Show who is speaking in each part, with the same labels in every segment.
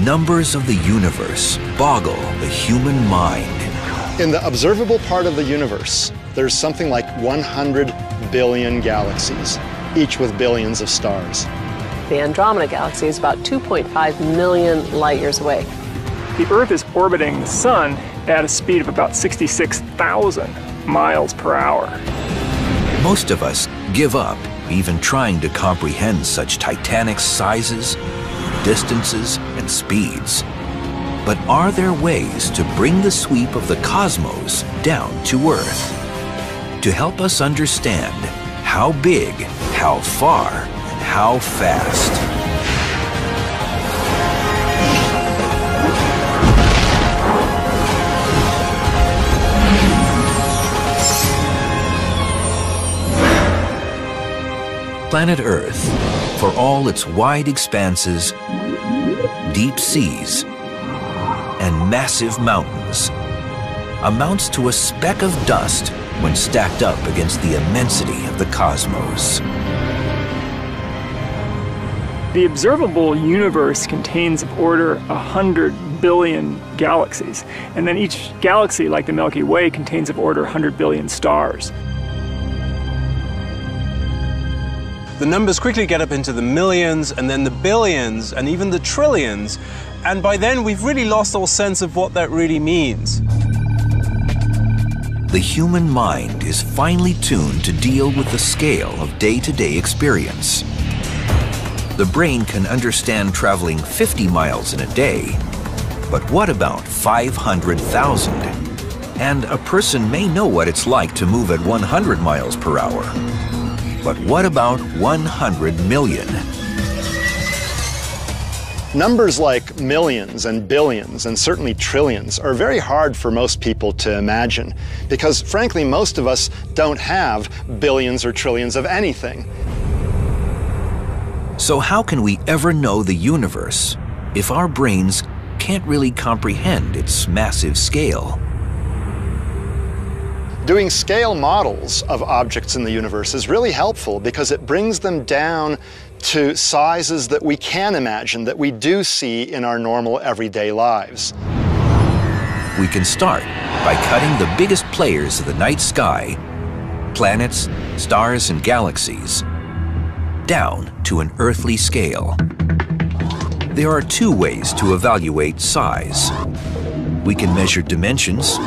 Speaker 1: numbers of the universe boggle the human mind.
Speaker 2: In the observable part of the universe, there's something like 100 billion galaxies, each with billions of stars.
Speaker 3: The Andromeda Galaxy is about 2.5 million light years away.
Speaker 4: The Earth is orbiting the Sun at a speed of about 66,000 miles per hour.
Speaker 1: Most of us give up even trying to comprehend such titanic sizes, distances, and speeds. But are there ways to bring the sweep of the cosmos down to Earth? To help us understand how big, how far, and how fast. Planet Earth, for all its wide expanses, deep seas, and massive mountains, amounts to a speck of dust when stacked up against the immensity of the cosmos.
Speaker 4: The observable universe contains of order 100 billion galaxies, and then each galaxy, like the Milky Way, contains of order 100 billion stars.
Speaker 5: The numbers quickly get up into the millions, and then the billions, and even the trillions, and by then we've really lost all sense of what that really means.
Speaker 1: The human mind is finely tuned to deal with the scale of day-to-day experience. The brain can understand traveling 50 miles in a day, but what about 500,000? And a person may know what it's like to move at 100 miles per hour. But what about 100 million?
Speaker 2: Numbers like millions and billions and certainly trillions are very hard for most people to imagine because, frankly, most of us don't have billions or trillions of anything.
Speaker 1: So how can we ever know the universe if our brains can't really comprehend its massive scale?
Speaker 2: Doing scale models of objects in the universe is really helpful because it brings them down to sizes that we can imagine, that we do see in our normal everyday lives.
Speaker 1: We can start by cutting the biggest players of the night sky, planets, stars, and galaxies, down to an earthly scale. There are two ways to evaluate size. We can measure dimensions,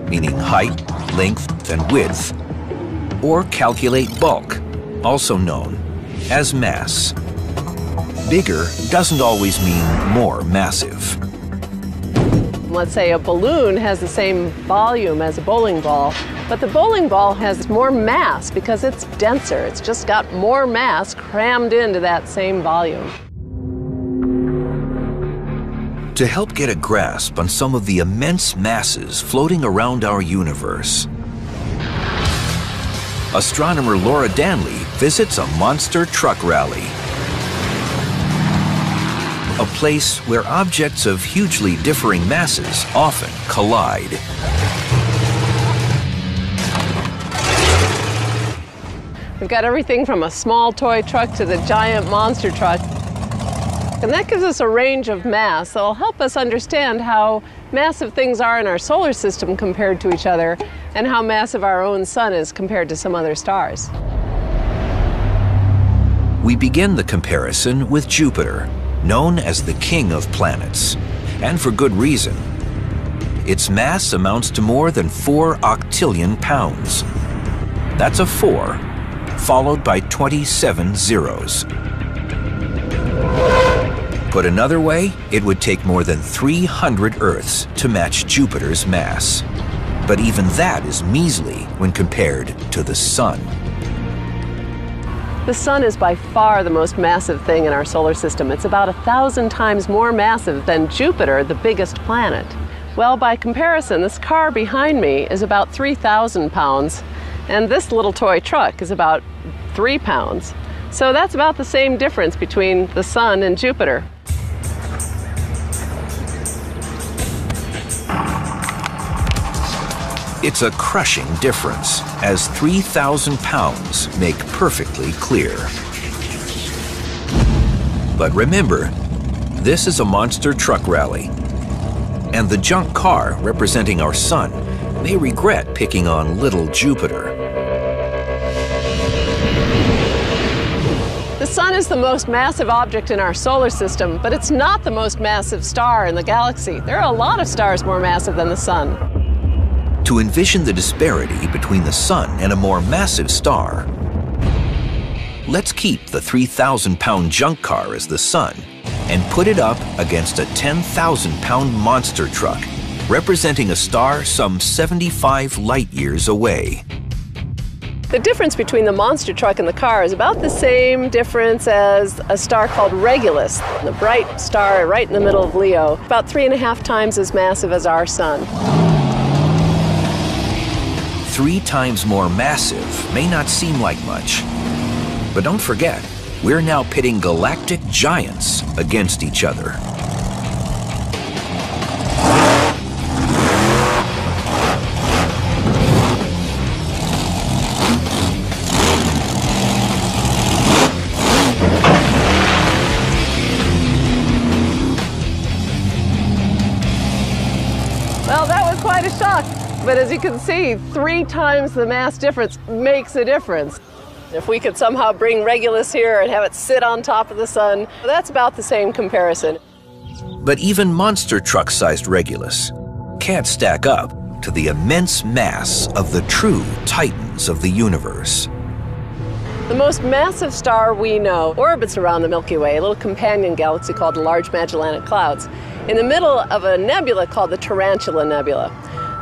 Speaker 1: meaning height, length, and width, or calculate bulk, also known as mass. Bigger doesn't always mean more massive.
Speaker 3: Let's say a balloon has the same volume as a bowling ball, but the bowling ball has more mass because it's denser. It's just got more mass crammed into that same volume.
Speaker 1: To help get a grasp on some of the immense masses floating around our universe, astronomer Laura Danley visits a monster truck rally. A place where objects of hugely differing masses often collide.
Speaker 3: We've got everything from a small toy truck to the giant monster truck. And that gives us a range of mass that will help us understand how massive things are in our solar system compared to each other and how massive our own sun is compared to some other stars.
Speaker 1: We begin the comparison with Jupiter, known as the king of planets, and for good reason. Its mass amounts to more than 4 octillion pounds. That's a 4, followed by 27 zeros. Put another way, it would take more than 300 Earths to match Jupiter's mass. But even that is measly when compared to the Sun.
Speaker 3: The Sun is by far the most massive thing in our solar system. It's about 1,000 times more massive than Jupiter, the biggest planet. Well, by comparison, this car behind me is about 3,000 pounds, and this little toy truck is about 3 pounds. So that's about the same difference between the Sun and Jupiter.
Speaker 1: It's a crushing difference, as 3,000 pounds make perfectly clear. But remember, This is a monster truck rally. And the junk car, representing our sun, may regret picking on little Jupiter.
Speaker 3: The sun is the most massive object in our solar system, but it's not the most massive star in the galaxy. There are a lot of stars more massive than the sun.
Speaker 1: To envision the disparity between the sun and a more massive star, let's keep the 3,000-pound junk car as the sun and put it up against a 10,000-pound monster truck, representing a star some 75 light-years away.
Speaker 3: The difference between the monster truck and the car is about the same difference as a star called Regulus, the bright star right in the middle of Leo, about 3.5 times as massive as our sun.
Speaker 1: 3 times more massive may not seem like much, but don't forget, we're now pitting galactic giants against each other.
Speaker 3: Well, that was quite a shock, but as you can see, 3 times the mass difference makes a difference. If we could somehow bring Regulus here and have it sit on top of the sun, that's about the same comparison.
Speaker 1: But even monster truck-sized Regulus can't stack up to the immense mass of the true titans of the universe.
Speaker 3: The most massive star we know orbits around the Milky Way, a little companion galaxy called the Large Magellanic Clouds, in the middle of a nebula called the Tarantula Nebula.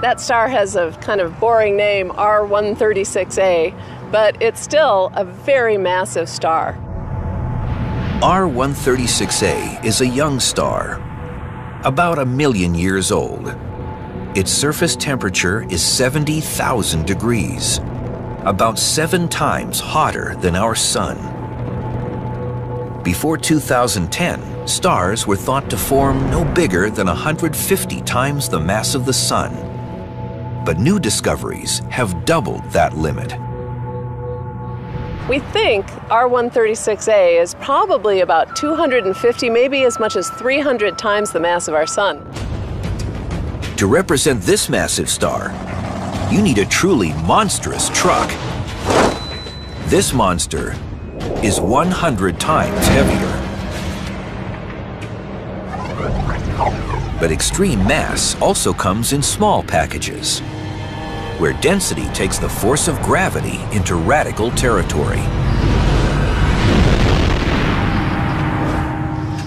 Speaker 3: That star has a kind of boring name, R136a, but it's still a very massive star.
Speaker 1: R136a is a young star, about 1 million years old. Its surface temperature is 70,000 degrees, about 7 times hotter than our sun. Before 2010, stars were thought to form no bigger than 150 times the mass of the sun. But new discoveries have doubled that limit.
Speaker 3: We think R136a is probably about 250, maybe as much as 300 times the mass of our sun.
Speaker 1: To represent this massive star, you need a truly monstrous truck. This monster is 100 times heavier. But extreme mass also comes in small packages, where density takes the force of gravity into radical territory.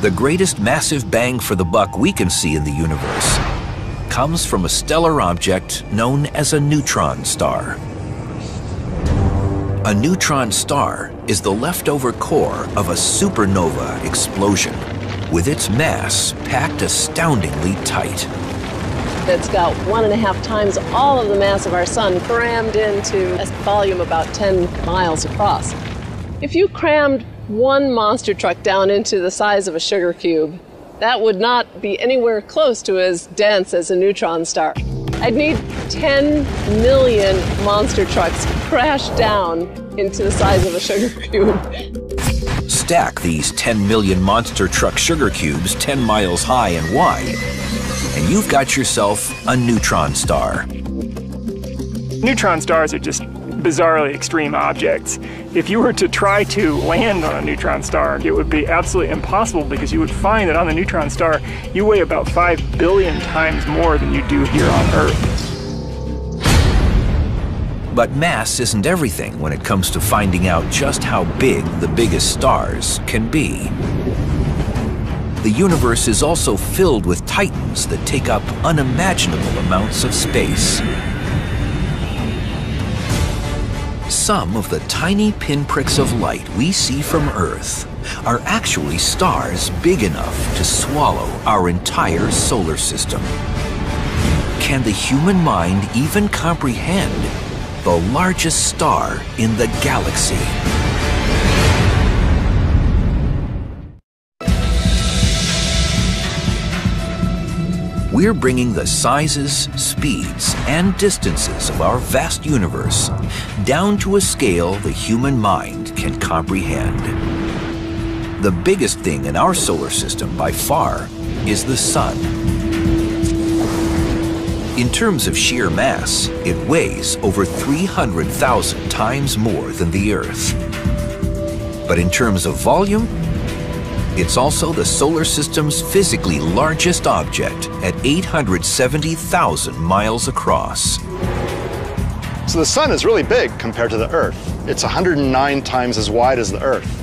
Speaker 1: The greatest massive bang for the buck we can see in the universe comes from a stellar object known as a neutron star. A neutron star is the leftover core of a supernova explosion, with its mass packed astoundingly tight.
Speaker 3: It's got 1.5 times all of the mass of our sun crammed into a volume about 10 miles across. If you crammed one monster truck down into the size of a sugar cube, that would not be anywhere close to as dense as a neutron star. I'd need 10 million monster trucks crashed down into the size of a sugar cube.
Speaker 1: Stack these 10 million monster truck sugar cubes 10 miles high and wide, and you've got yourself a neutron star.
Speaker 4: Neutron stars are just bizarrely extreme objects. If you were to try to land on a neutron star, it would be absolutely impossible, because you would find that on the neutron star, you weigh about 5 billion times more than you do here on Earth.
Speaker 1: But mass isn't everything when it comes to finding out just how big the biggest stars can be. The universe is also filled with titans that take up unimaginable amounts of space. Some of the tiny pinpricks of light we see from Earth are actually stars big enough to swallow our entire solar system. Can the human mind even comprehend the largest star in the galaxy? We're bringing the sizes, speeds, and distances of our vast universe down to a scale the human mind can comprehend. The biggest thing in our solar system by far is the Sun. In terms of sheer mass, it weighs over 300,000 times more than the Earth. But in terms of volume, it's also the solar system's physically largest object at 870,000 miles across.
Speaker 2: So the Sun is really big compared to the Earth. It's 109 times as wide as the Earth.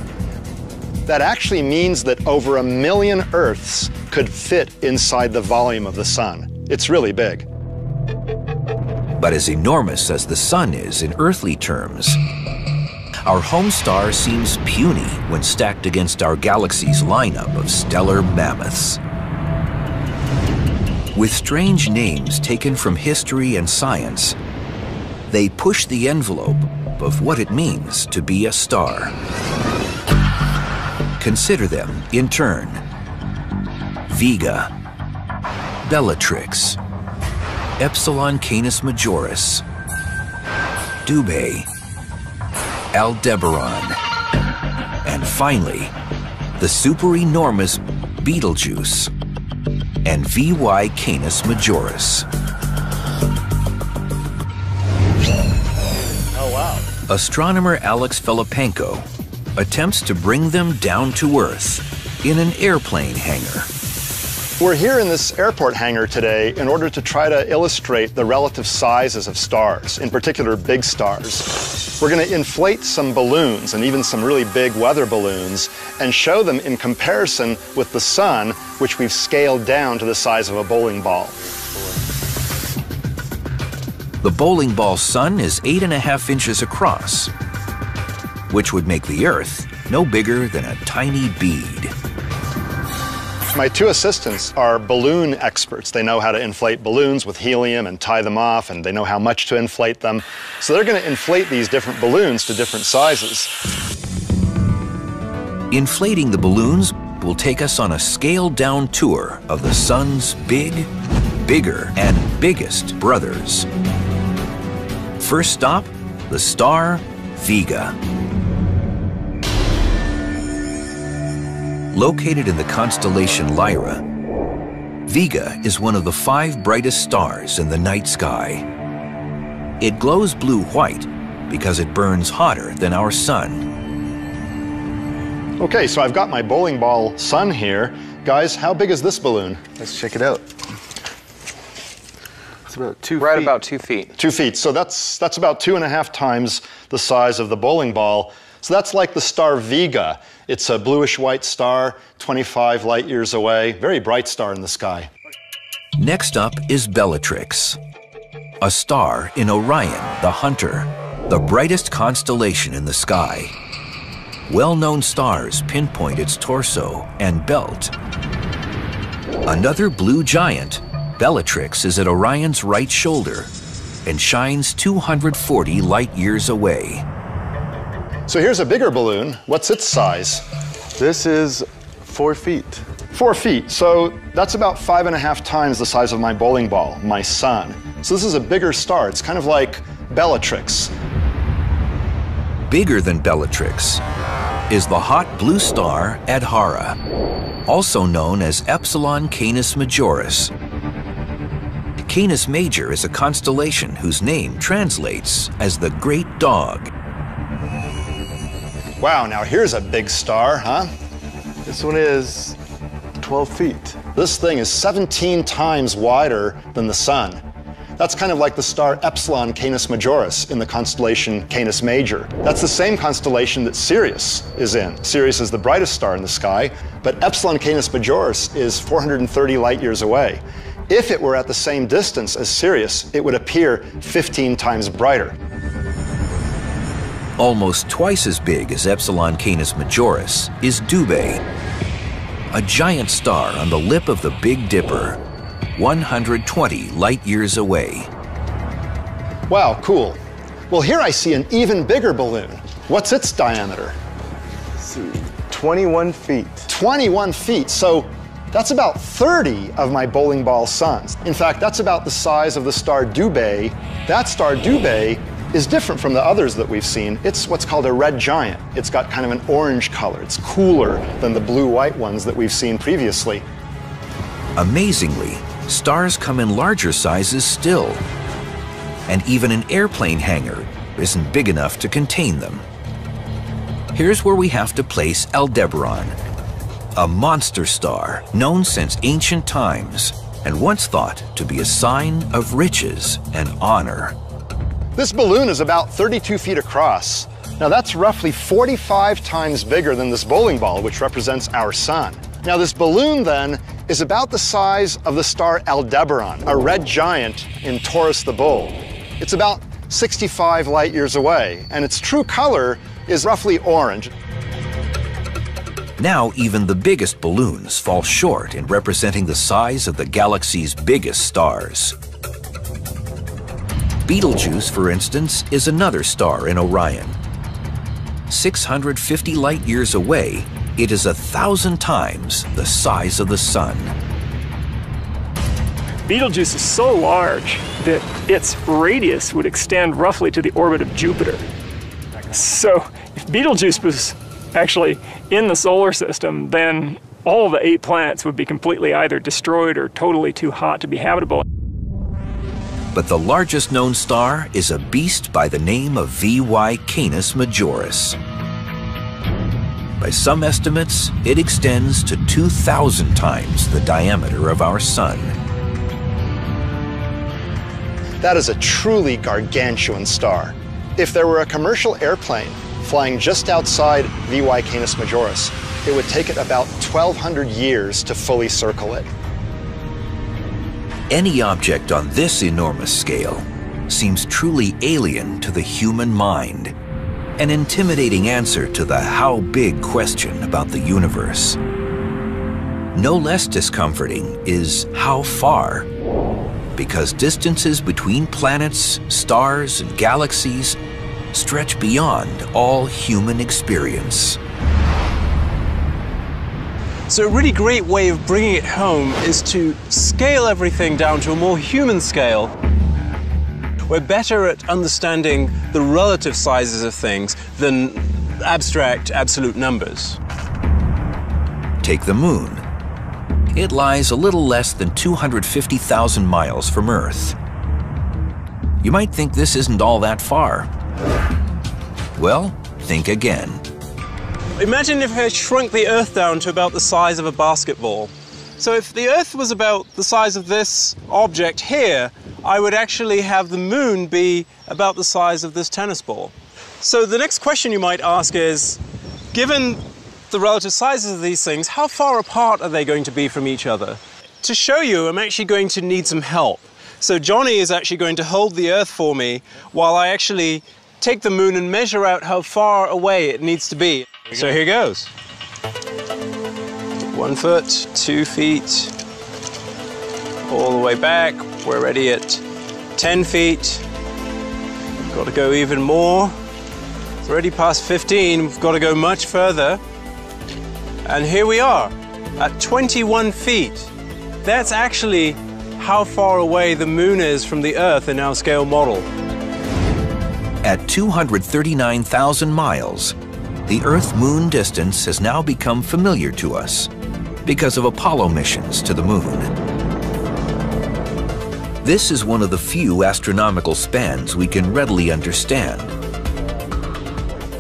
Speaker 2: That actually means that over 1 million Earths could fit inside the volume of the Sun. It's really big.
Speaker 1: But as enormous as the Sun is in earthly terms, our home star seems puny when stacked against our galaxy's lineup of stellar mammoths. With strange names taken from history and science, they push the envelope of what it means to be a star. Consider them in turn: Vega, Bellatrix, Epsilon Canis Majoris, Dubhe, Aldebaran, and finally, the super-enormous Betelgeuse and VY Canis Majoris.
Speaker 2: Oh, wow.
Speaker 1: Astronomer Alex Filipenko attempts to bring them down to Earth in an airplane hangar.
Speaker 2: We're here in this airport hangar today in order to try to illustrate the relative sizes of stars, in particular big stars. We're going to inflate some balloons and even some really big weather balloons and show them in comparison with the Sun, which we've scaled down to the size of a bowling ball.
Speaker 1: The bowling ball Sun is 8.5 inches across, which would make the Earth no bigger than a tiny bead.
Speaker 2: My two assistants are balloon experts. They know how to inflate balloons with helium and tie them off, and they know how much to inflate them. So they're going to inflate these different balloons to different sizes.
Speaker 1: Inflating the balloons will take us on a scaled-down tour of the Sun's big, bigger, and biggest brothers. First stop, the star Vega. Located in the constellation Lyra, Vega is one of the 5 brightest stars in the night sky. It glows blue-white because it burns hotter than our Sun.
Speaker 2: Okay, so I've got my bowling ball Sun here. Guys, how big is this balloon?
Speaker 6: Let's check it out. It's about 2 feet.
Speaker 7: Right about 2 feet.
Speaker 2: 2 feet. So that's about 2.5 times the size of the bowling ball. So that's like the star Vega. It's a bluish-white star, 25 light years away. Very bright star in the sky.
Speaker 1: Next up is Bellatrix, a star in Orion, the Hunter, the brightest constellation in the sky. Well-known stars pinpoint its torso and belt. Another blue giant, Bellatrix is at Orion's right shoulder and shines 240 light years away.
Speaker 2: So here's a bigger balloon. What's its size?
Speaker 6: This is 4 feet.
Speaker 2: 4 feet. So that's about 5.5 times the size of my bowling ball, my Sun. So this is a bigger star. It's kind of like Bellatrix.
Speaker 1: Bigger than Bellatrix is the hot blue star Adhara, also known as Epsilon Canis Majoris. Canis Major is a constellation whose name translates as the Great Dog.
Speaker 2: Wow, now here's a big star, huh?
Speaker 6: This one is 12 feet.
Speaker 2: This thing is 17 times wider than the Sun. That's kind of like the star Epsilon Canis Majoris in the constellation Canis Major. That's the same constellation that Sirius is in. Sirius is the brightest star in the sky, but Epsilon Canis Majoris is 430 light years away. If it were at the same distance as Sirius, it would appear 15 times brighter.
Speaker 1: Almost twice as big as Epsilon Canis Majoris is Dubhe, a giant star on the lip of the Big Dipper, 120 light years away.
Speaker 2: Wow, cool. Well, here I see an even bigger balloon. What's its diameter?
Speaker 6: Let's see, 21 feet.
Speaker 2: 21 feet, so that's about 30 of my bowling ball suns. In fact, that's about the size of the star Dubhe. That star Dubhe is different from the others that we've seen. It's what's called a red giant. It's got kind of an orange color. It's cooler than the blue-white ones that we've seen previously.
Speaker 1: Amazingly, stars come in larger sizes still. And even an airplane hangar isn't big enough to contain them. Here's where we have to place Aldebaran, a monster star known since ancient times and once thought to be a sign of riches and honor.
Speaker 2: This balloon is about 32 feet across. Now that's roughly 45 times bigger than this bowling ball, which represents our sun. Now this balloon then is about the size of the star Aldebaran, a red giant in Taurus the Bull. It's about 65 light years away, and its true color is roughly orange.
Speaker 1: Now even the biggest balloons fall short in representing the size of the galaxy's biggest stars. Betelgeuse, for instance, is another star in Orion. 650 light years away, it is 1,000 times the size of the sun.
Speaker 4: Betelgeuse is so large that its radius would extend roughly to the orbit of Jupiter. So if Betelgeuse was actually in the solar system, then all the 8 planets would be completely either destroyed or totally too hot to be habitable.
Speaker 1: But the largest known star is a beast by the name of VY Canis Majoris. By some estimates, it extends to 2,000 times the diameter of our sun.
Speaker 2: That is a truly gargantuan star. If there were a commercial airplane flying just outside VY Canis Majoris, it would take it about 1,200 years to fully circle it.
Speaker 1: Any object on this enormous scale seems truly alien to the human mind, an intimidating answer to the how big question about the universe. No less discomforting is how far, because distances between planets, stars, and galaxies stretch beyond all human experience.
Speaker 5: So a really great way of bringing it home is to scale everything down to a more human scale. We're better at understanding the relative sizes of things than abstract, absolute numbers.
Speaker 1: Take the moon. It lies a little less than 250,000 miles from Earth. You might think this isn't all that far. Well, think again.
Speaker 5: Imagine if I shrunk the Earth down to about the size of a basketball. So if the Earth was about the size of this object here, I would actually have the moon be about the size of this tennis ball. So the next question you might ask is, given the relative sizes of these things, how far apart are they going to be from each other? To show you, I'm actually going to need some help. So Johnny is actually going to hold the Earth for me while I actually take the moon and measure out how far away it needs to be. So here goes. 1 foot, 2 feet, all the way back. We're already at 10 feet. We've got to go even more. It's already past 15. We've got to go much further. And here we are at 21 feet. That's actually how far away the moon is from the Earth in our scale model.
Speaker 1: At 239,000 miles, the Earth-Moon distance has now become familiar to us because of Apollo missions to the moon. This is one of the few astronomical spans we can readily understand.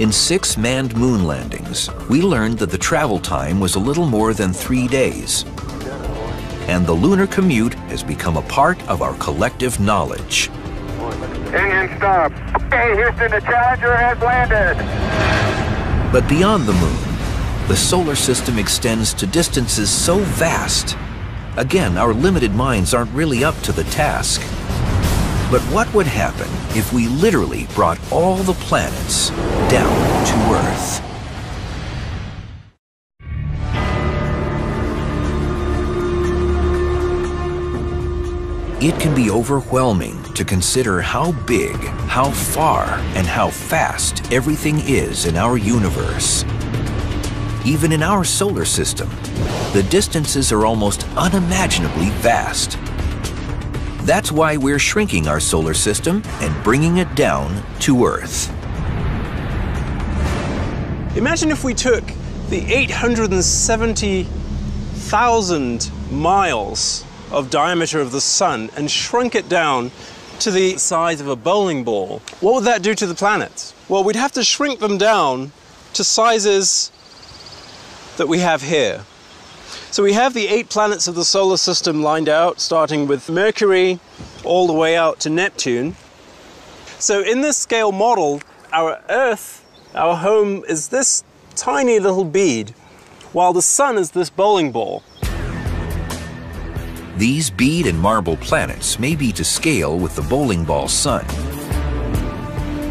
Speaker 1: In 6 manned moon landings, we learned that the travel time was a little more than 3 days. And the lunar commute has become a part of our collective knowledge.
Speaker 7: Engine stop. Okay, Houston, the Challenger has landed.
Speaker 1: But beyond the moon, the solar system extends to distances so vast. Again, our limited minds aren't really up to the task. But what would happen if we literally brought all the planets down to Earth? It can be overwhelming to consider how big, how far, and how fast everything is in our universe. Even in our solar system, the distances are almost unimaginably vast. That's why we're shrinking our solar system and bringing it down to Earth.
Speaker 5: Imagine if we took the 870,000 miles of diameter of the sun and shrunk it down to the size of a bowling ball. What would that do to the planets? Well, we'd have to shrink them down to sizes that we have here. So we have the 8 planets of the solar system lined out, starting with Mercury all the way out to Neptune. So in this scale model, our Earth, our home, is this tiny little bead, while the sun is this bowling ball.
Speaker 1: These bead and marble planets may be to scale with the bowling ball sun,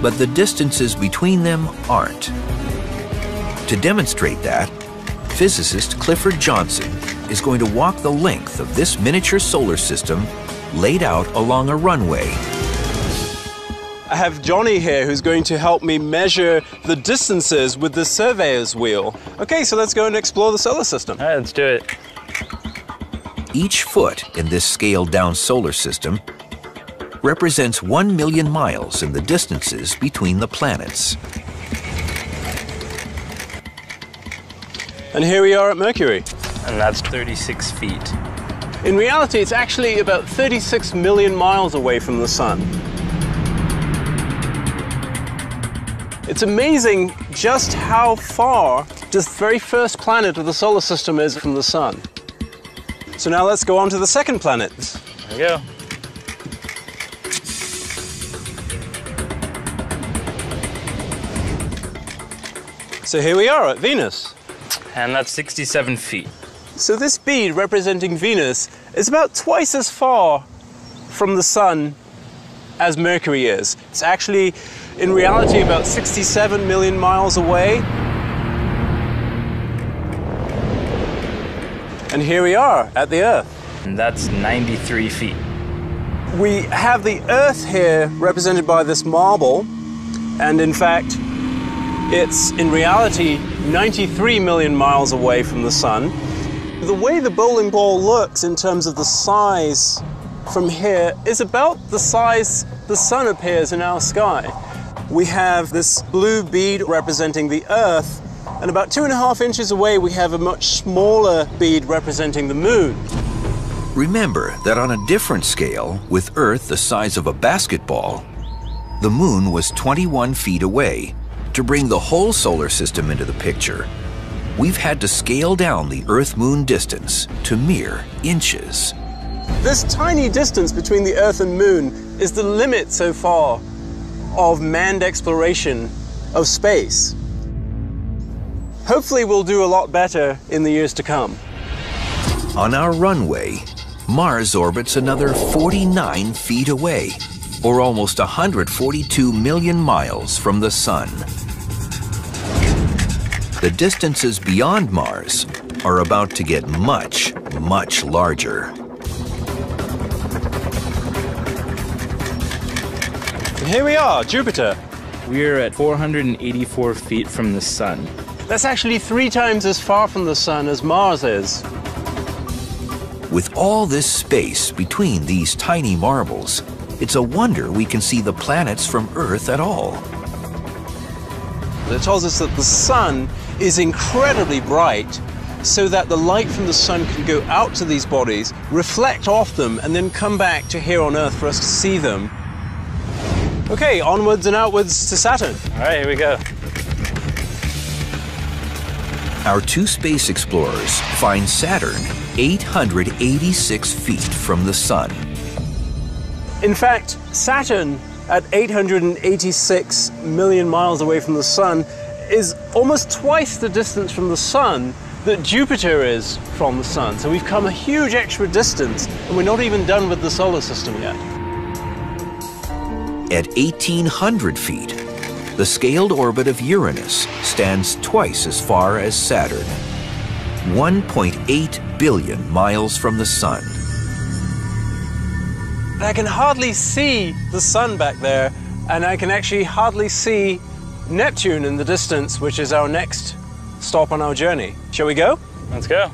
Speaker 1: but the distances between them aren't. To demonstrate that, physicist Clifford Johnson is going to walk the length of this miniature solar system laid out along a runway.
Speaker 5: I have Johnny here who's going to help me measure the distances with the surveyor's wheel. Okay, so let's go and explore the solar system.
Speaker 8: All right, let's do it.
Speaker 1: Each foot in this scaled-down solar system represents 1 million miles in the distances between the planets.
Speaker 5: And here we are at Mercury.
Speaker 8: And that's 36 feet.
Speaker 5: In reality, it's actually about 36 million miles away from the sun. It's amazing just how far this very first planet of the solar system is from the sun. So now let's go on to the second planet.
Speaker 8: There we go.
Speaker 5: So here we are at Venus.
Speaker 8: And that's 67 feet.
Speaker 5: So this bead representing Venus is about twice as far from the sun as Mercury is. It's actually, in reality, about 67 million miles away. And here we are at the Earth.
Speaker 8: And that's 93 feet.
Speaker 5: We have the Earth here represented by this marble, and in fact, it's in reality 93 million miles away from the sun. The way the bowling ball looks in terms of the size from here is about the size the sun appears in our sky. We have this blue bead representing the Earth, and about 2.5 inches away we have a much smaller bead representing the moon.
Speaker 1: Remember that on a different scale, with Earth the size of a basketball, the moon was 21 feet away. To bring the whole solar system into the picture, we've had to scale down the Earth-Moon distance to mere inches.
Speaker 5: This tiny distance between the Earth and Moon is the limit so far of manned exploration of space. Hopefully we'll do a lot better in the years to come.
Speaker 1: On our runway, Mars orbits another 49 feet away, or almost 142 million miles from the Sun. The distances beyond Mars are about to get much, much larger.
Speaker 5: And here we are, Jupiter.
Speaker 8: We're at 484 feet from the sun.
Speaker 5: That's actually 3 times as far from the sun as Mars is.
Speaker 1: With all this space between these tiny marbles, it's a wonder we can see the planets from Earth at all.
Speaker 5: It tells us that the sun is incredibly bright, so that the light from the sun can go out to these bodies, reflect off them, and then come back to here on Earth for us to see them. Okay, onwards and outwards to Saturn.
Speaker 8: All right, here we go.
Speaker 1: Our 2 space explorers find Saturn 886 feet from the sun.
Speaker 5: In fact, Saturn, at 886 million miles away from the sun, is almost twice the distance from the sun that Jupiter is from the sun. So we've come a huge extra distance, and we're not even done with the solar system yet.
Speaker 1: At 1,800 feet, the scaled orbit of Uranus stands twice as far as Saturn, 1.8 billion miles from the sun.
Speaker 5: I can hardly see the sun back there, and I can actually hardly see Neptune in the distance, which is our next stop on our journey. Shall we go?
Speaker 8: Let's go.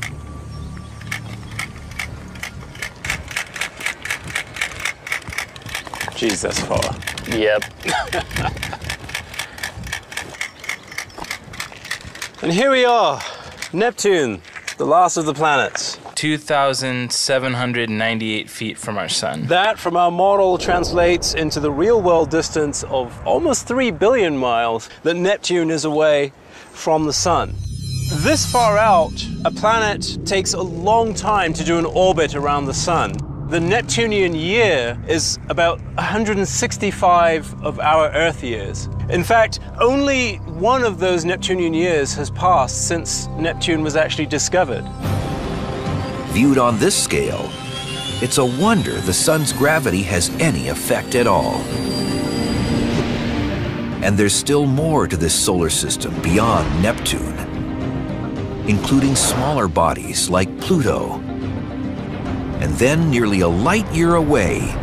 Speaker 5: Geez, that's far.
Speaker 4: Yep.
Speaker 5: And here we are, Neptune, the last of the planets.
Speaker 8: 2,798 feet from our sun.
Speaker 5: That, from our model, translates into the real-world distance of almost 3 billion miles that Neptune is away from the sun. This far out, a planet takes a long time to do an orbit around the sun. The Neptunian year is about 165 of our Earth years. In fact, only one of those Neptunian years has passed since Neptune was actually discovered.
Speaker 1: Viewed on this scale, it's a wonder the sun's gravity has any effect at all. And there's still more to this solar system beyond Neptune, including smaller bodies like Pluto. And then, nearly a light year away,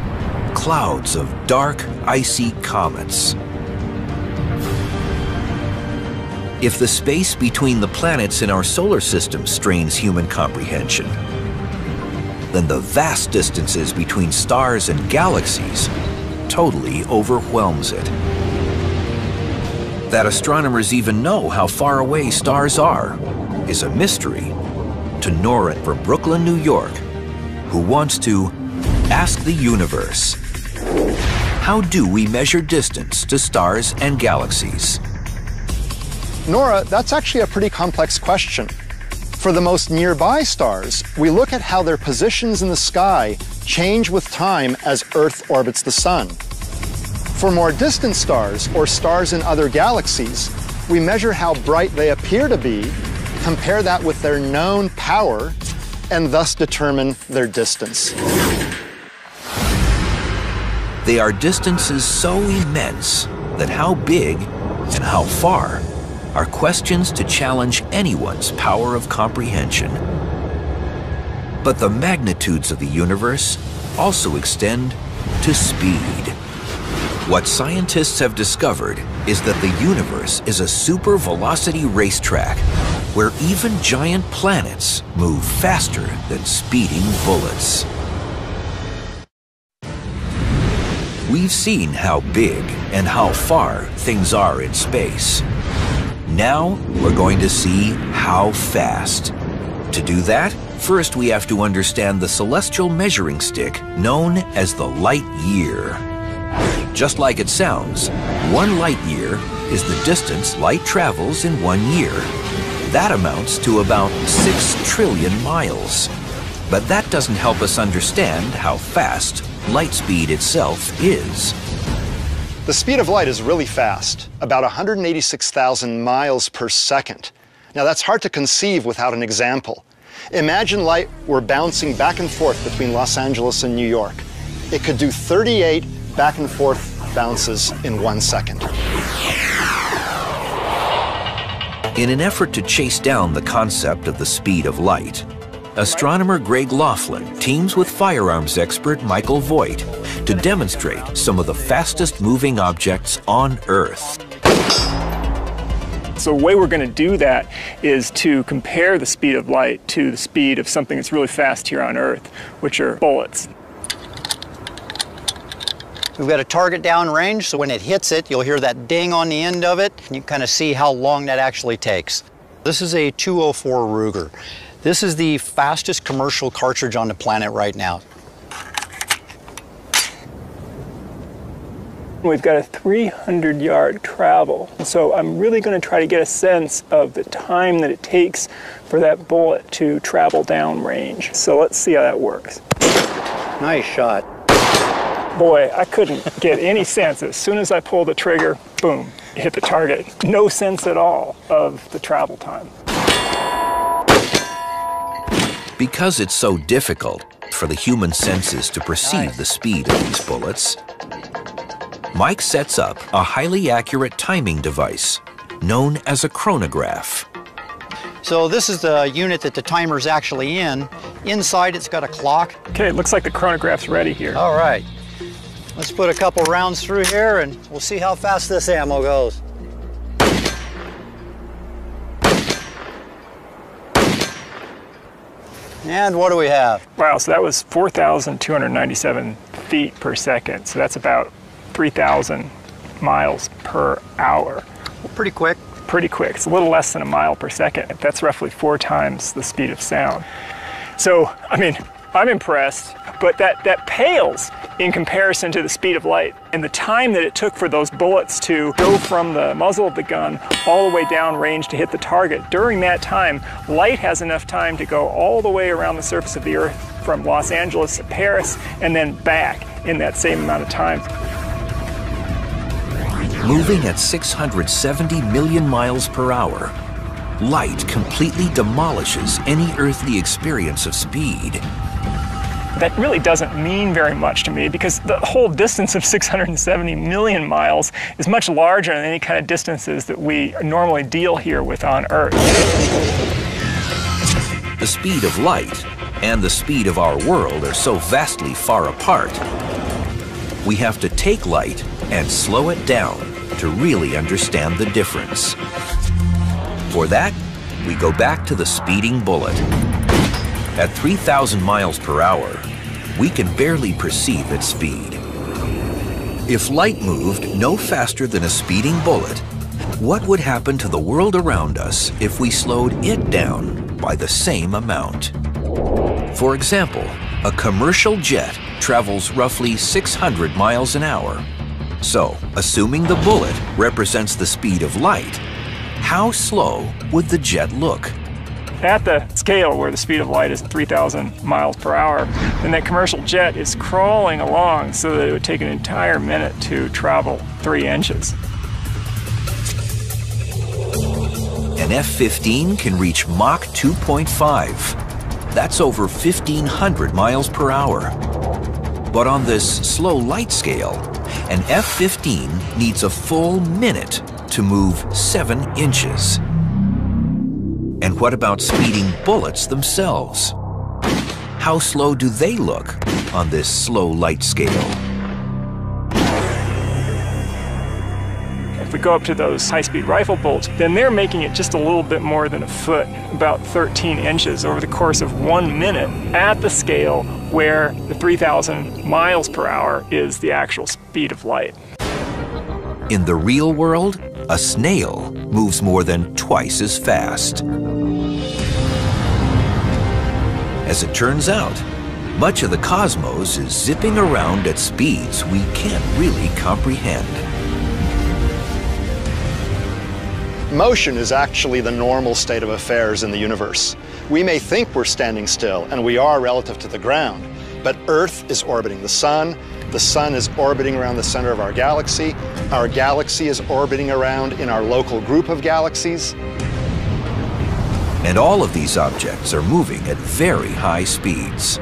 Speaker 1: clouds of dark, icy comets. If the space between the planets in our solar system strains human comprehension, then the vast distances between stars and galaxies totally overwhelms it. That astronomers even know how far away stars are is a mystery to Nora from Brooklyn, New York, who wants to ask the universe, how do we measure distance to stars and galaxies?
Speaker 2: Nora, that's actually a pretty complex question. For the most nearby stars, we look at how their positions in the sky change with time as Earth orbits the sun. For more distant stars, or stars in other galaxies, we measure how bright they appear to be, compare that with their known power, and thus determine their distance.
Speaker 1: They are distances so immense that how big and how far are questions to challenge anyone's power of comprehension. But the magnitudes of the universe also extend to speed. What scientists have discovered is that the universe is a super-velocity racetrack where even giant planets move faster than speeding bullets. We've seen how big and how far things are in space. Now we're going to see how fast. To do that, first we have to understand the celestial measuring stick known as the light year. Just like it sounds, 1 light year is the distance light travels in 1 year. That amounts to about 6 trillion miles. But that doesn't help us understand how fast light speed itself is.
Speaker 2: The speed of light is really fast, about 186,000 miles per second. Now that's hard to conceive without an example. Imagine light were bouncing back and forth between Los Angeles and New York. It could do 38 back and forth bounces in 1 second.
Speaker 1: In an effort to chase down the concept of the speed of light, astronomer Greg Laughlin teams with firearms expert Michael Voigt to demonstrate some of the fastest moving objects on Earth.
Speaker 4: So the way we're going to do that is to compare the speed of light to the speed of something that's really fast here on Earth, which are bullets.
Speaker 9: We've got a target down range, so when it hits it, you'll hear that ding on the end of it, and you can kind of see how long that actually takes. This is a 204 Ruger. This is the fastest commercial cartridge on the planet right now.
Speaker 4: We've got a 300-yard travel, so I'm really going to try to get a sense of the time that it takes for that bullet to travel down range. So let's see how that works.
Speaker 9: Nice shot.
Speaker 4: Boy, I couldn't get any sense. As soon as I pulled the trigger, boom, it hit the target. No sense at all of the travel time.
Speaker 1: Because it's so difficult for the human senses to perceive the speed of these bullets, Mike sets up a highly accurate timing device known as a chronograph.
Speaker 9: So this is the unit that the timer's actually in. Inside it's got a clock.
Speaker 4: Okay, it looks like the chronograph's ready here.
Speaker 9: All right. Let's put a couple rounds through here and we'll see how fast this ammo goes. And what do we have?
Speaker 4: Wow, so that was 4,297 feet per second. So that's about 3,000 miles per hour.
Speaker 9: Pretty quick.
Speaker 4: Pretty quick. It's a little less than a mile per second. That's roughly 4 times the speed of sound. So, I mean, I'm impressed, but that pales in comparison to the speed of light and the time that it took for those bullets to go from the muzzle of the gun all the way down range to hit the target. During that time, light has enough time to go all the way around the surface of the Earth from Los Angeles to Paris and then back in that same amount of time.
Speaker 1: Moving at 670 million miles per hour, light completely demolishes any earthly experience of speed.
Speaker 4: That really doesn't mean very much to me because the whole distance of 670 million miles is much larger than any kind of distances that we normally deal here with on Earth.
Speaker 1: The speed of light and the speed of our world are so vastly far apart. We have to take light and slow it down to really understand the difference. For that, we go back to the speeding bullet. At 3,000 miles per hour, we can barely perceive its speed. If light moved no faster than a speeding bullet, what would happen to the world around us if we slowed it down by the same amount? For example, a commercial jet travels roughly 600 miles an hour. So, assuming the bullet represents the speed of light, how slow would the jet look?
Speaker 4: At the scale where the speed of light is 3,000 miles per hour, then that commercial jet is crawling along so that it would take an entire minute to travel 3 inches.
Speaker 1: An F-15 can reach Mach 2.5. That's over 1,500 miles per hour. But on this slow light scale, an F-15 needs a full minute to move 7 inches. And what about speeding bullets themselves? How slow do they look on this slow light scale?
Speaker 4: If we go up to those high-speed rifle bolts, then they're making it just a little bit more than a foot, about 13 inches over the course of 1 minute at the scale where the 3,000 miles per hour is the actual speed of light.
Speaker 1: In the real world, a snail moves more than twice as fast. As it turns out, much of the cosmos is zipping around at speeds we can't really comprehend.
Speaker 2: Motion is actually the normal state of affairs in the universe. We may think we're standing still, and we are relative to the ground, but Earth is orbiting the sun is orbiting around the center of our galaxy is orbiting around in our local group of galaxies.
Speaker 1: And all of these objects are moving at very high speeds.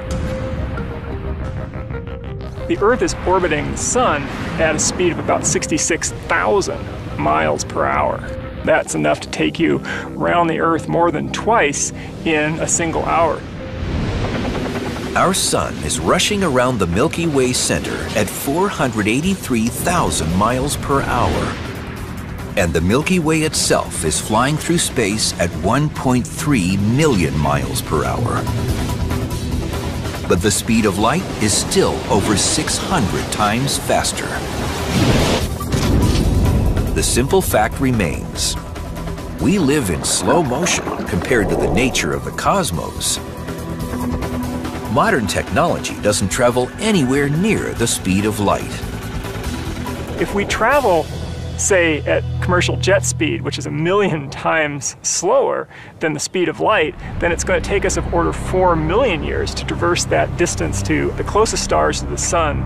Speaker 4: The Earth is orbiting the sun at a speed of about 66,000 miles per hour. That's enough to take you around the Earth more than twice in a single hour.
Speaker 1: Our sun is rushing around the Milky Way center at 483,000 miles per hour. And the Milky Way itself is flying through space at 1.3 million miles per hour. But the speed of light is still over 600 times faster. The simple fact remains, we live in slow motion compared to the nature of the cosmos. Modern technology doesn't travel anywhere near the speed of light.
Speaker 4: If we travel, say, at commercial jet speed, which is 1,000,000 times slower than the speed of light, then it's going to take us of order 4 million years to traverse that distance to the closest stars to the sun.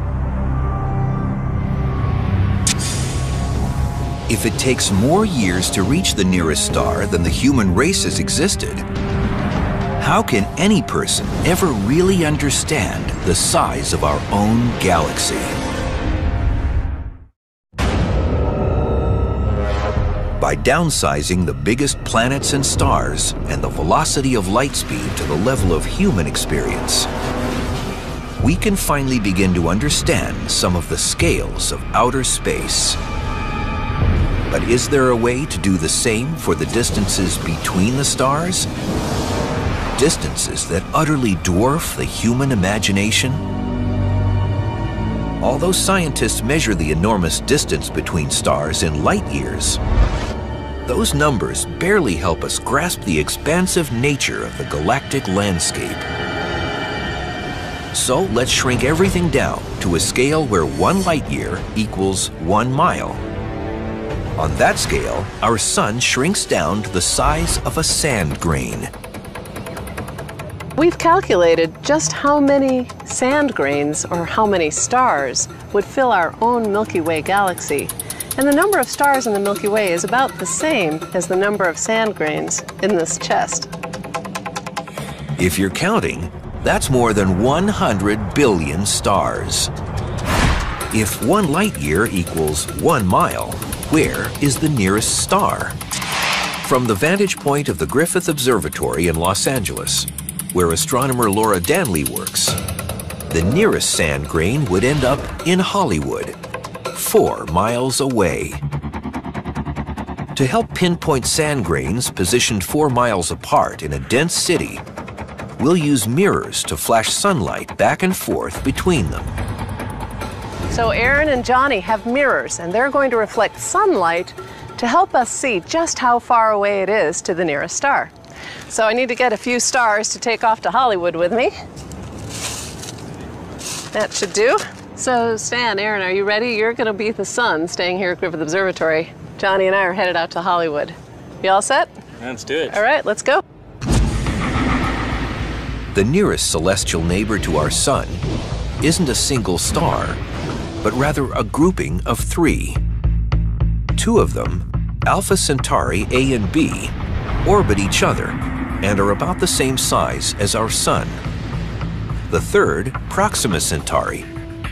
Speaker 1: If it takes more years to reach the nearest star than the human race has existed, how can any person ever really understand the size of our own galaxy? By downsizing the biggest planets and stars and the velocity of light speed to the level of human experience, we can finally begin to understand some of the scales of outer space. But is there a way to do the same for the distances between the stars? Distances that utterly dwarf the human imagination? Although scientists measure the enormous distance between stars in light years, those numbers barely help us grasp the expansive nature of the galactic landscape. So let's shrink everything down to a scale where 1 light year equals 1 mile. On that scale, our sun shrinks down to the size of a sand grain.
Speaker 3: We've calculated just how many sand grains, or how many stars, would fill our own Milky Way galaxy. And the number of stars in the Milky Way is about the same as the number of sand grains in this chest.
Speaker 1: If you're counting, that's more than 100 billion stars. If 1 light year equals 1 mile, where is the nearest star? From the vantage point of the Griffith Observatory in Los Angeles, where astronomer Laura Danley works, the nearest sand grain would end up in Hollywood, 4 miles away. To help pinpoint sand grains positioned 4 miles apart in a dense city, we'll use mirrors to flash sunlight back and forth between them.
Speaker 3: So Aaron and Johnny have mirrors, and they're going to reflect sunlight to help us see just how far away it is to the nearest star. So I need to get a few stars to take off to Hollywood with me. That should do. So Stan, Aaron, are you ready? You're going to be the sun staying here at Griffith Observatory. Johnny and I are headed out to Hollywood. You all set?
Speaker 8: Let's do it.
Speaker 3: All right, let's go.
Speaker 1: The nearest celestial neighbor to our sun isn't a single star, but rather a grouping of 3. 2 of them, Alpha Centauri A and B, orbit each other and are about the same size as our sun. The third, Proxima Centauri,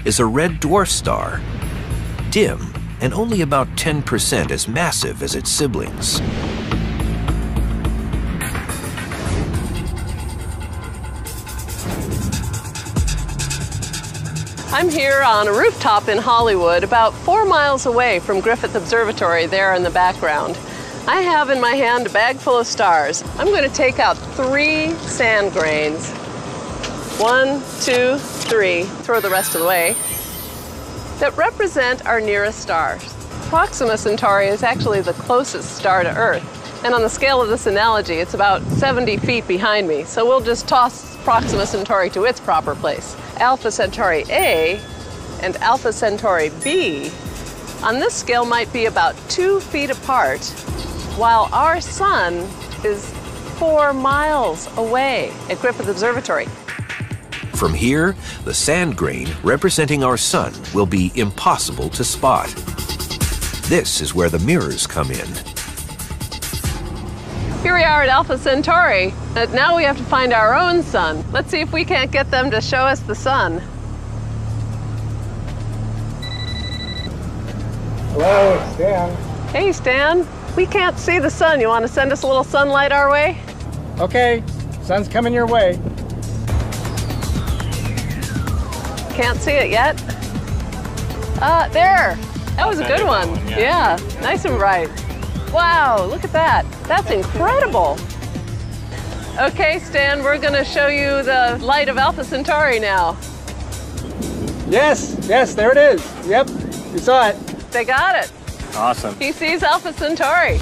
Speaker 1: is a red dwarf star, dim and only about 10% as massive as its siblings.
Speaker 3: I'm here on a rooftop in Hollywood, about 4 miles away from Griffith Observatory there in the background. I have in my hand a bag full of stars. I'm going to take out 3 sand grains. 1, 2, 3, throw the rest of the way, that represent our nearest stars. Proxima Centauri is actually the closest star to Earth. And on the scale of this analogy, it's about 70 feet behind me. So we'll just toss Proxima Centauri to its proper place. Alpha Centauri A and Alpha Centauri B on this scale might be about 2 feet apart, while our sun is 4 miles away at Griffith Observatory.
Speaker 1: From here, the sand grain representing our sun will be impossible to spot. This is where the mirrors come in.
Speaker 3: Here we are at Alpha Centauri, but now we have to find our own sun. Let's see if we can't get them to show us the sun.
Speaker 10: Hello, Stan.
Speaker 3: Hey, Stan. We can't see the sun. You want to send us a little sunlight our way?
Speaker 10: Okay, sun's coming your way.
Speaker 3: Can't see it yet. There. That was a good one. Yeah, nice and bright. Wow, look at that. That's incredible. Okay, Stan, we're going to show you the light of Alpha Centauri now.
Speaker 10: Yes, there it is. Yep, you saw it.
Speaker 3: They got it.
Speaker 8: Awesome.
Speaker 3: He sees Alpha Centauri.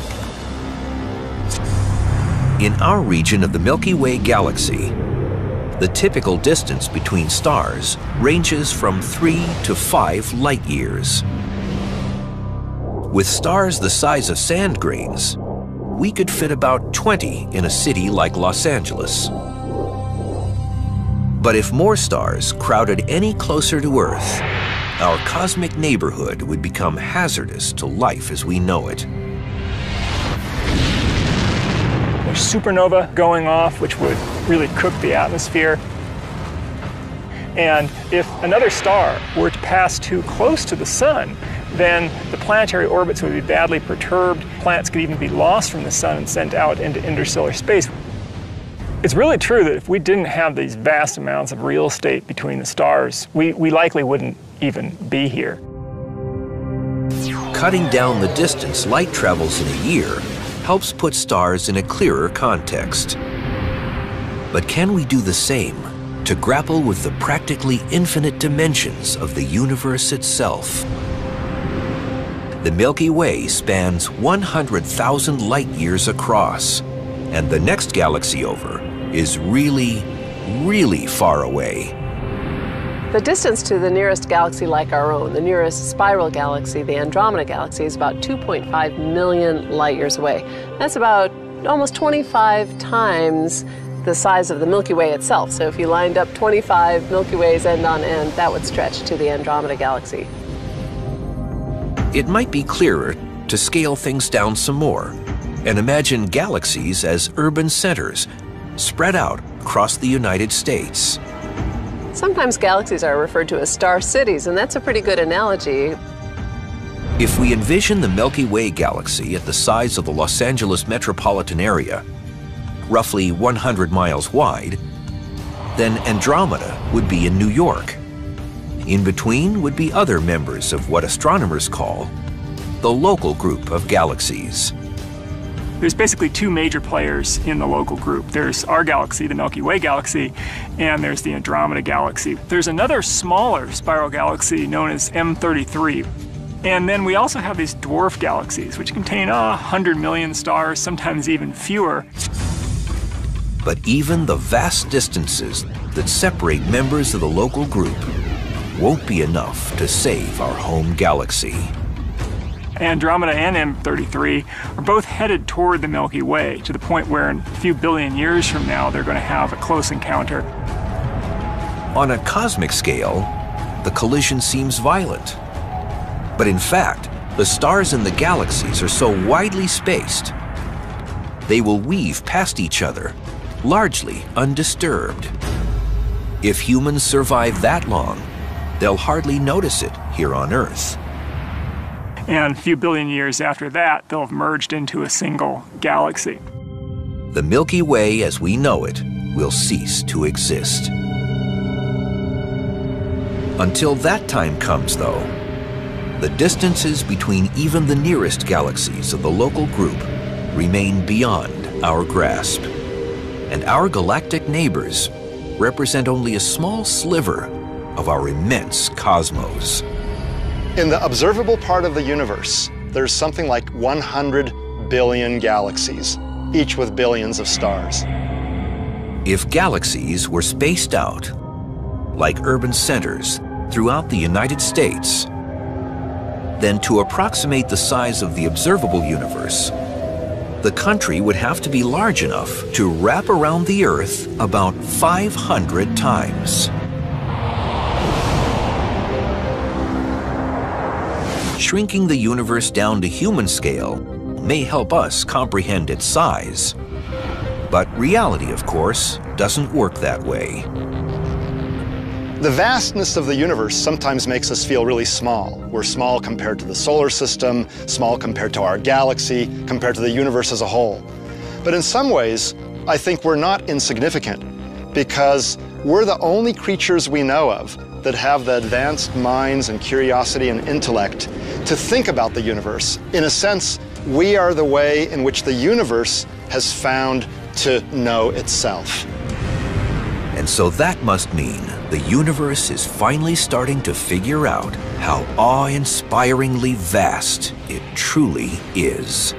Speaker 1: In our region of the Milky Way galaxy, the typical distance between stars ranges from 3 to 5 light years. With stars the size of sand grains, we could fit about 20 in a city like Los Angeles. But if more stars crowded any closer to Earth, our cosmic neighborhood would become hazardous to life as we know it.
Speaker 4: There's supernova going off, which would really cook the atmosphere. And if another star were to pass too close to the sun, then the planetary orbits would be badly perturbed. Planets could even be lost from the sun and sent out into interstellar space. It's really true that if we didn't have these vast amounts of real estate between the stars, we likely wouldn't even be here.
Speaker 1: Cutting down the distance light travels in a year helps put stars in a clearer context. But can we do the same to grapple with the practically infinite dimensions of the universe itself. The Milky Way spans 100,000 light years across, and the next galaxy over is really, really far away.
Speaker 3: The distance to the nearest galaxy like our own, the nearest spiral galaxy, the Andromeda Galaxy, is about 2.5 million light years away. That's about almost 25 times the size of the Milky Way itself. So if you lined up 25 Milky Ways end on end, that would stretch to the Andromeda Galaxy.
Speaker 1: It might be clearer to scale things down some more and imagine galaxies as urban centers spread out across the United States.
Speaker 3: Sometimes galaxies are referred to as star cities, and that's a pretty good analogy.
Speaker 1: If we envision the Milky Way galaxy at the size of the Los Angeles metropolitan area, roughly 100 miles wide, then Andromeda would be in New York. In between would be other members of what astronomers call the local group of galaxies.
Speaker 4: There's basically two major players in the local group. There's our galaxy, the Milky Way galaxy, and there's the Andromeda galaxy. There's another smaller spiral galaxy known as M33. And then we also have these dwarf galaxies, which contain 100 million stars, sometimes even fewer.
Speaker 1: But even the vast distances that separate members of the local group won't be enough to save our home galaxy.
Speaker 4: Andromeda and M33 are both headed toward the Milky Way, to the point where in a few billion years from now they're going to have a close encounter.
Speaker 1: On a cosmic scale, the collision seems violent. But in fact, the stars in the galaxies are so widely spaced, they will weave past each other, largely undisturbed. If humans survive that long, they'll hardly notice it here on Earth.
Speaker 4: And a few billion years after that, they'll have merged into a single galaxy.
Speaker 1: The Milky Way as we know it will cease to exist. Until that time comes, though, the distances between even the nearest galaxies of the local group remain beyond our grasp. And our galactic neighbors represent only a small sliver of our immense cosmos.
Speaker 2: In the observable part of the universe, there's something like 100 billion galaxies, each with billions of stars.
Speaker 1: If galaxies were spaced out, like urban centers throughout the United States, then to approximate the size of the observable universe, the country would have to be large enough to wrap around the Earth about 500 times. Shrinking the universe down to human scale may help us comprehend its size. But reality, of course, doesn't work that way.
Speaker 2: The vastness of the universe sometimes makes us feel really small. We're small compared to the solar system, small compared to our galaxy, compared to the universe as a whole. But in some ways, I think we're not insignificant, because we're the only creatures we know of that have the advanced minds and curiosity and intellect to think about the universe. In a sense, we are the way in which the universe has found to know itself.
Speaker 1: And so that must mean the universe is finally starting to figure out how awe-inspiringly vast it truly is.